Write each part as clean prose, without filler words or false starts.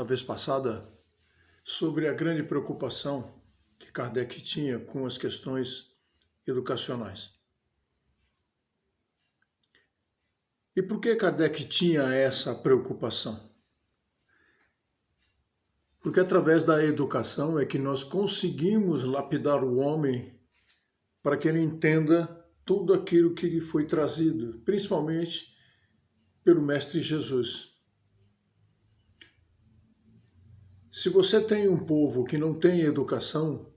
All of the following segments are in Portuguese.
vez passada sobre a grande preocupação que Kardec tinha com as questões educacionais. E por que Kardec tinha essa preocupação? Porque através da educação é que nós conseguimos lapidar o homem para que ele entenda tudo aquilo que lhe foi trazido, principalmente pelo Mestre Jesus. Se você tem um povo que não tem educação,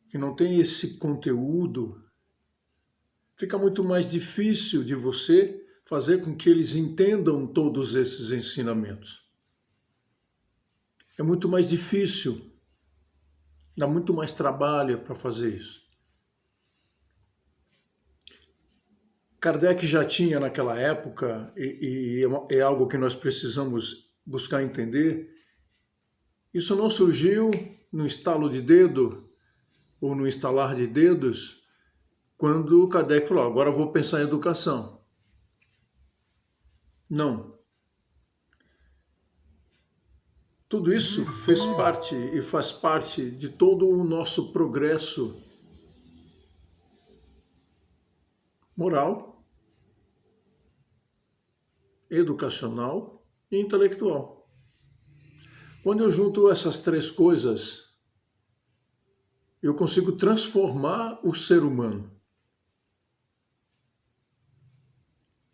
que não tem esse conteúdo, fica muito mais difícil de você fazer com que eles entendam todos esses ensinamentos. É muito mais difícil, dá muito mais trabalho para fazer isso. Kardec já tinha naquela época, e é algo que nós precisamos buscar entender, isso não surgiu no estalo de dedo ou no estalar de dedos, quando Kardec falou, agora eu vou pensar em educação. Não. Tudo isso fez parte e faz parte de todo o nosso progresso moral, educacional e intelectual. Quando eu junto essas três coisas, eu consigo transformar o ser humano.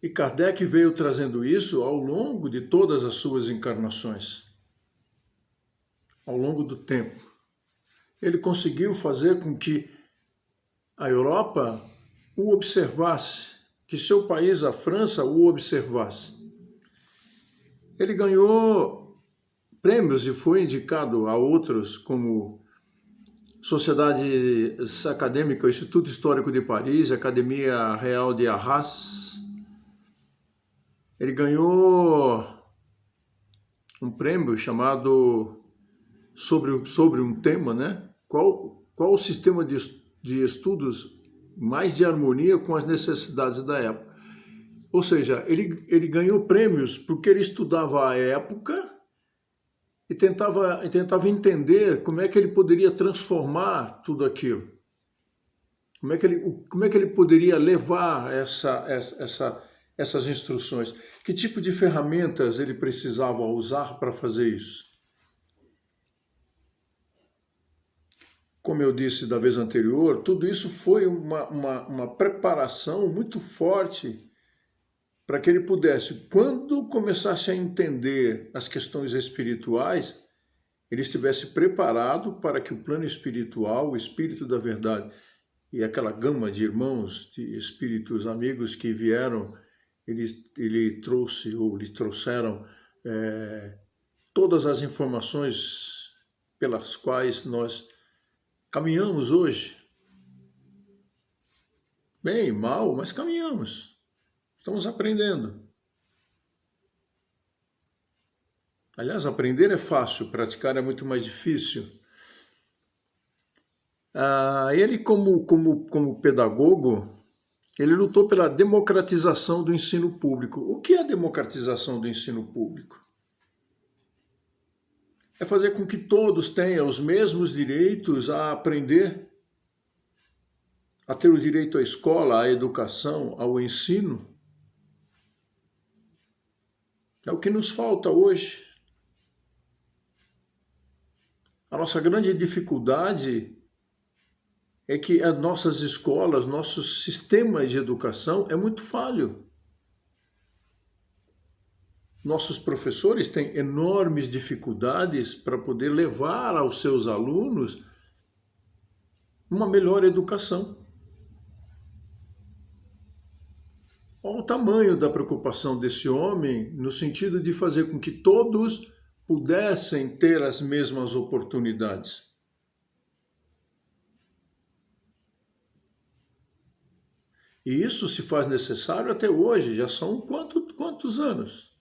E Kardec veio trazendo isso ao longo de todas as suas encarnações, ao longo do tempo. Ele conseguiu fazer com que a Europa o observasse, que seu país, a França, o observasse. Ele ganhou prêmios e foi indicado a outros, como Sociedade Acadêmica, Instituto Histórico de Paris, Academia Real de Arras. Ele ganhou um prêmio chamado sobre um tema, né? Qual o sistema de estudos mais de harmonia com as necessidades da época? Ou seja, ele ganhou prêmios porque ele estudava a época e tentava entender como é que ele poderia transformar tudo aquilo. Como é que ele poderia levar essas instruções? Que tipo de ferramentas ele precisava usar para fazer isso? Como eu disse da vez anterior, tudo isso foi uma preparação muito forte para que ele pudesse, quando começasse a entender as questões espirituais, ele estivesse preparado para que o plano espiritual, o Espírito da Verdade e aquela gama de irmãos, de espíritos amigos que vieram, ele trouxe ou lhe trouxeram todas as informações pelas quais nós caminhamos hoje. Bem, mal, mas caminhamos. Estamos aprendendo. Aliás, aprender é fácil, praticar é muito mais difícil. Ele, como pedagogo, ele lutou pela democratização do ensino público. O que é a democratização do ensino público? É fazer com que todos tenham os mesmos direitos a aprender, a ter o direito à escola, à educação, ao ensino. É o que nos falta hoje. A nossa grande dificuldade é que as nossas escolas, nossos sistemas de educação é muito falho. Nossos professores têm enormes dificuldades para poder levar aos seus alunos uma melhor educação. Olha o tamanho da preocupação desse homem no sentido de fazer com que todos pudessem ter as mesmas oportunidades. E isso se faz necessário até hoje, já são quantos anos?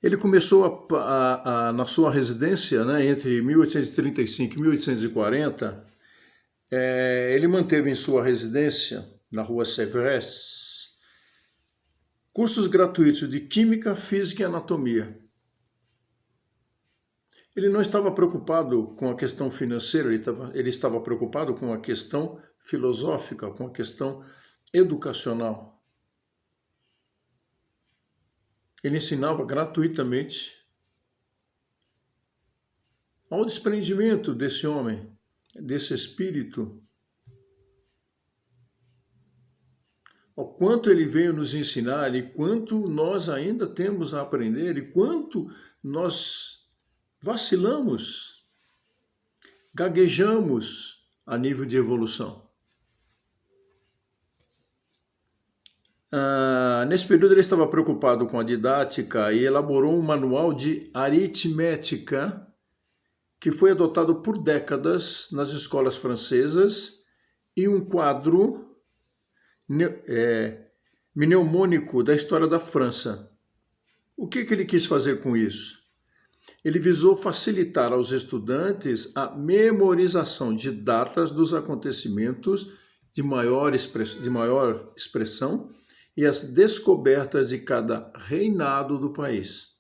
Ele começou na sua residência, né, entre 1835 e 1840, ele manteve em sua residência, na rua Sèvres, cursos gratuitos de Química, Física e Anatomia. Ele não estava preocupado com a questão financeira, ele estava preocupado com a questão filosófica, com a questão educacional. Ele ensinava gratuitamente ao desprendimento desse homem, desse espírito, ao quanto ele veio nos ensinar e quanto nós ainda temos a aprender e quanto nós vacilamos, gaguejamos a nível de evolução. Nesse período ele estava preocupado com a didática e elaborou um manual de aritmética que foi adotado por décadas nas escolas francesas e um quadro mnemônico da história da França. O que ele quis fazer com isso? Ele visou facilitar aos estudantes a memorização de datas dos acontecimentos de maior expressão e as descobertas de cada reinado do país.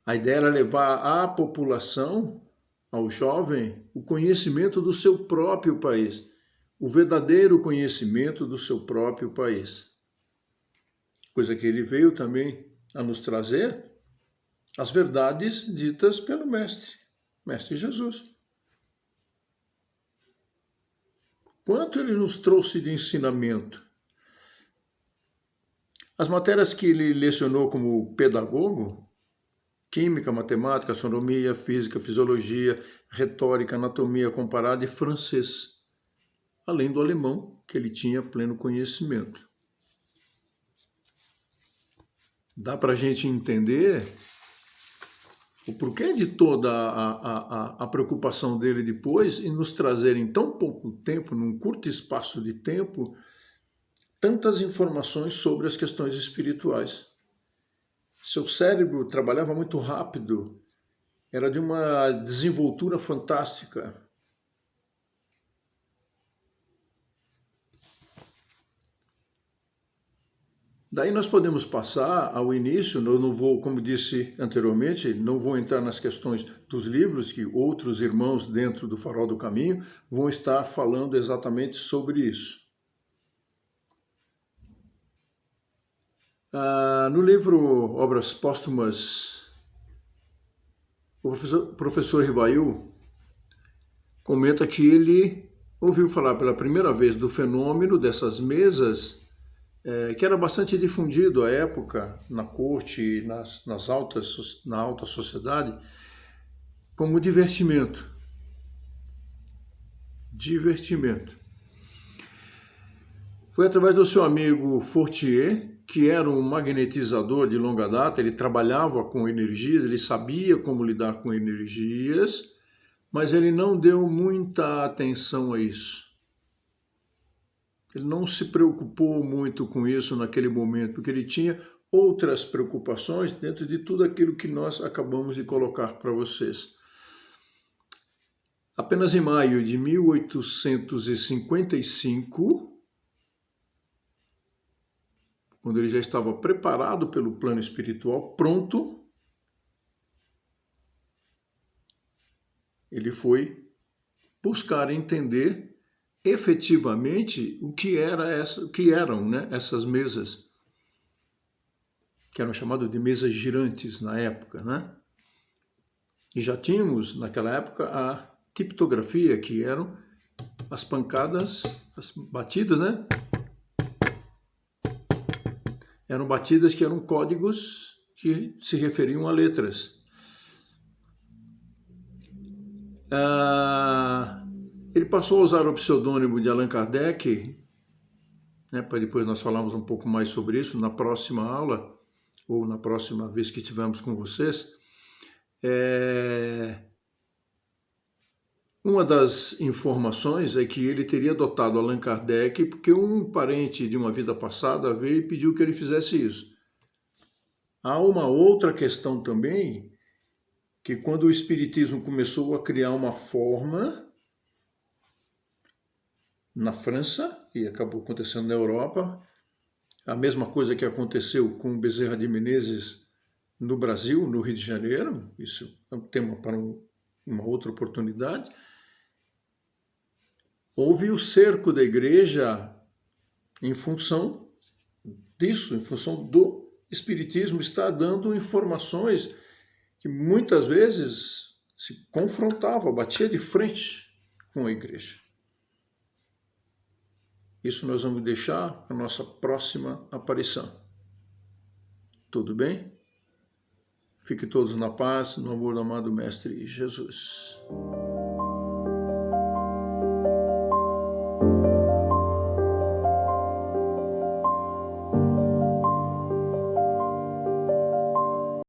A ideia era levar à população, ao jovem, o conhecimento do seu próprio país, o verdadeiro conhecimento do seu próprio país. Coisa que ele veio também a nos trazer, as verdades ditas pelo Mestre Jesus. Quanto ele nos trouxe de ensinamento? As matérias que ele lecionou como pedagogo, Química, Matemática, Astronomia, Física, Fisiologia, Retórica, Anatomia comparada e francês, além do alemão, que ele tinha pleno conhecimento. Dá para a gente entender o porquê de toda a preocupação dele depois em nos trazer em tão pouco tempo, num curto espaço de tempo, tantas informações sobre as questões espirituais. Seu cérebro trabalhava muito rápido, era de uma desenvoltura fantástica. Daí nós podemos passar ao início, eu não vou, como disse anteriormente, não vou entrar nas questões dos livros, que outros irmãos dentro do Farol do Caminho vão estar falando exatamente sobre isso. No livro Obras Póstumas, o professor Rivail comenta que ele ouviu falar pela primeira vez do fenômeno dessas mesas, que era bastante difundido à época na corte, na alta sociedade, como divertimento. Foi através do seu amigo Fortier, que era um magnetizador de longa data, ele trabalhava com energias, ele sabia como lidar com energias, mas ele não deu muita atenção a isso. Ele não se preocupou muito com isso naquele momento, porque ele tinha outras preocupações dentro de tudo aquilo que nós acabamos de colocar para vocês. Apenas em maio de 1855, quando ele já estava preparado pelo plano espiritual, pronto, ele foi buscar entender efetivamente o que eram essas mesas, que eram chamadas de mesas girantes na época, né? E já tínhamos naquela época a criptografia, que eram as pancadas, as batidas, né? Eram batidas que eram códigos que se referiam a letras. Ele passou a usar o pseudônimo de Allan Kardec, né, para depois nós falarmos um pouco mais sobre isso na próxima aula, ou na próxima vez que estivermos com vocês. Uma das informações é que ele teria adotado Allan Kardec porque um parente de uma vida passada veio e pediu que ele fizesse isso. Há uma outra questão também, que quando o Espiritismo começou a criar uma forma na França e acabou acontecendo na Europa. A mesma coisa que aconteceu com Bezerra de Menezes no Brasil, no Rio de Janeiro. Isso é um tema para uma outra oportunidade. Houve o cerco da igreja em função disso, em função do Espiritismo estar dando informações que muitas vezes se confrontava, batia de frente com a igreja. Isso nós vamos deixar para a nossa próxima aparição. Tudo bem? Fiquem todos na paz, no amor do amado Mestre Jesus.